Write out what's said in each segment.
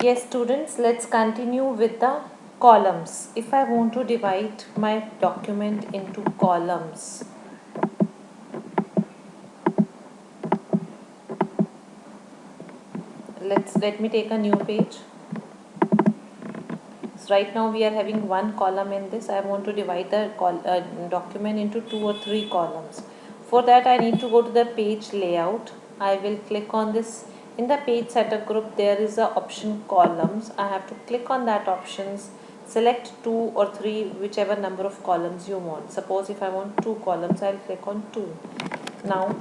Yes, students, let's continue with the columns. If I want to divide my document into columns, let me take a new page. So right now we are having one column in this. I want to divide the document into 2 or 3 columns. For that I need to go to the page layout. I will click on this. In the page setup group there is a option columns. I have to click on that options, select 2 or 3 whichever number of columns you want. Suppose if I want 2 columns, I'll click on 2. Now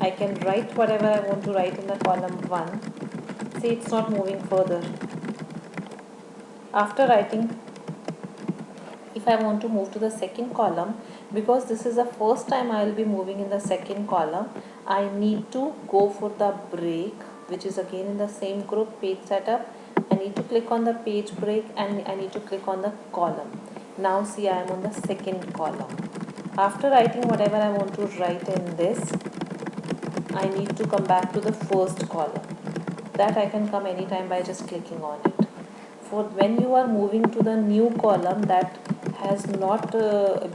I can write whatever I want to write in the column 1. See, it's not moving further. After writing, if I want to move to the second column, because this is the first time I will be moving in the second column, I need to go for the break, which is again in the same group, page setup. I need to click on the page break and I need to click on the column. Now see, I am on the second column. After writing whatever I want to write in this, I need to come back to the first column. That I can come anytime by just clicking on it. For when you are moving to the new column that has not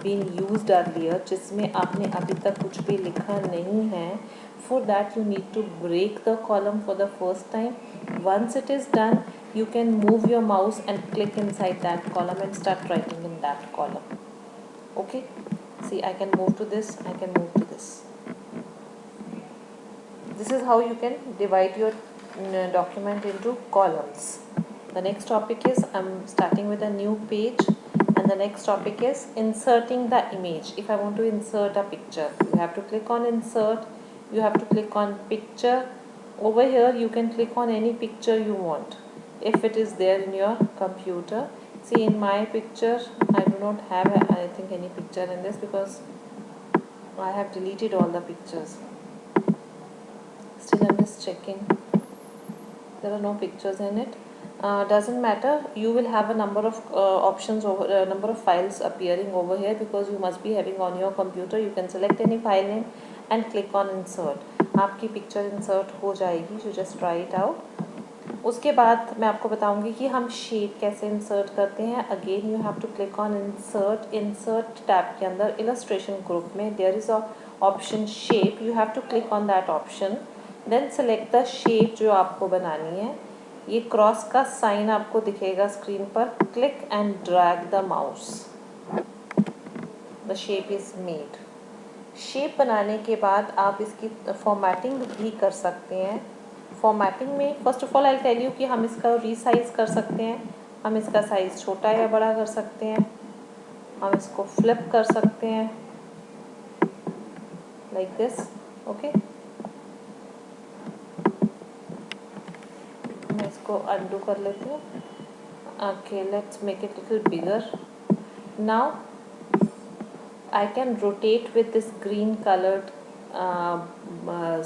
been used earlier, जिसमें आपने अभी तक कुछ भी लिखा नहीं है, for that you need to break the column for the first time. Once it is done, you can move your mouse and click inside that column and start writing in that column. Okay, see, I can move to this, I can move to this. This is how you can divide your document into columns. The next topic is, I'm starting with a new page, and the next topic is inserting the image. If I want to insert a picture, you have to click on insert, you have to click on picture. Over here you can click on any picture you want if it is there in your computer. See, in my picture I do not have I think any picture in this because I have deleted all the pictures. Still I'm just checking. There are no pictures in it. Doesn't matter, you will have a number of options over number of files appearing over here because you must be having on your computer. You can select any file name and click on insert. आपकी picture insert हो जाएगी. You just try it out. उसके बाद मैं आपको बताऊंगी कि हम शेप कैसे इंसर्ट करते हैं. Again you have to click on insert tab के अंदर इलस्ट्रेशन ग्रुप में there is a option shape. You have to click on that option, then select the shape जो आपको बनानी है. ये क्रॉस का साइन आपको दिखेगा स्क्रीन पर. Click and drag the mouse. The shape is made. Shape बनाने के बाद आप इसकी फॉर्मेटिंग भी कर सकते हैं. फॉर्मेटिंग में first of all I tell you कि हम इसका रीसाइज कर सकते हैं. हम इसका साइज़ छोटा या बड़ा कर सकते हैं. हम इसको फ्लिप कर सकते हैं लाइक दिस. ओके, मैं इसको अनडू कर लेती हूँ. Okay, let's make it little bigger. Now I can rotate with this green colored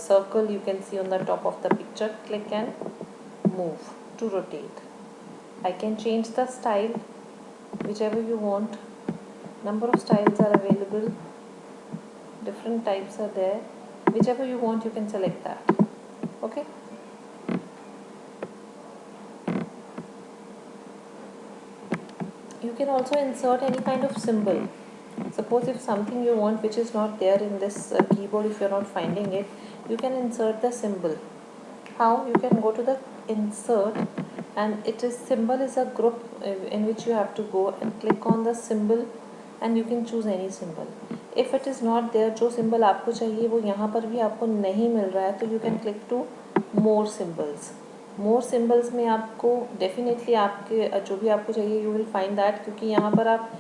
circle you can see on the top of the picture. Click and move to rotate. I can change the style whichever you want. Number of styles are available, different types are there. Whichever you want you can select that. Okay, you can also insert any kind of symbol. Suppose if something you want which is not there in this keyboard, if you're not finding it, you can insert the symbol. How? You can go to the insert and it is symbol is a group in which you have to go and click on the symbol and you can choose any symbol. If it is not there, जो symbol आपको चाहिए वो यहाँ पर भी आपको नहीं मिल रहा है, तो you can click to more symbols. More symbols में आपको डेफिनेटली आपके जो भी आपको चाहिए यू विल फाइंड दैट, क्योंकि यहाँ पर आप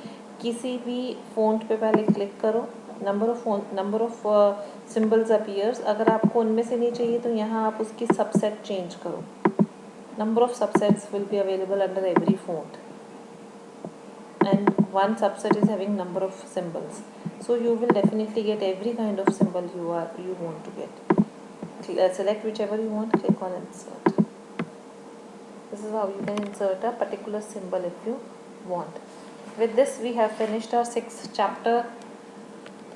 किसी भी फ़ॉन्ट पे पहले क्लिक करो, नंबर ऑफ सिम्बल्स अपीयर्स. अगर आपको उनमें से नहीं चाहिए तो यहाँ आप उसकी सबसेट चेंज करो. Number of subsets will be available under every font and one subset is having number of symbols, so you will definitely get every kind of symbol you want to get. Select whichever you want, click on insert. This is how you can insert a particular symbol if you want. With this we have finished our 6th chapter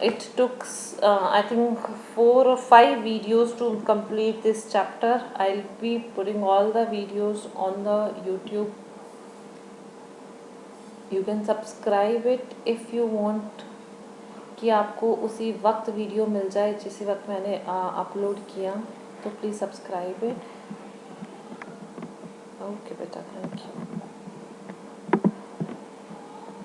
it took I think 4 or 5 videos to complete this chapter. I'll be putting all the videos on the YouTube. You can subscribe it if you want कि आपको उसी वक्त video मिल जाए जिस वक्त मैंने upload किया, तो प्लीज़ सब्सक्राइब इट. ओके बेटा, थैंक यू.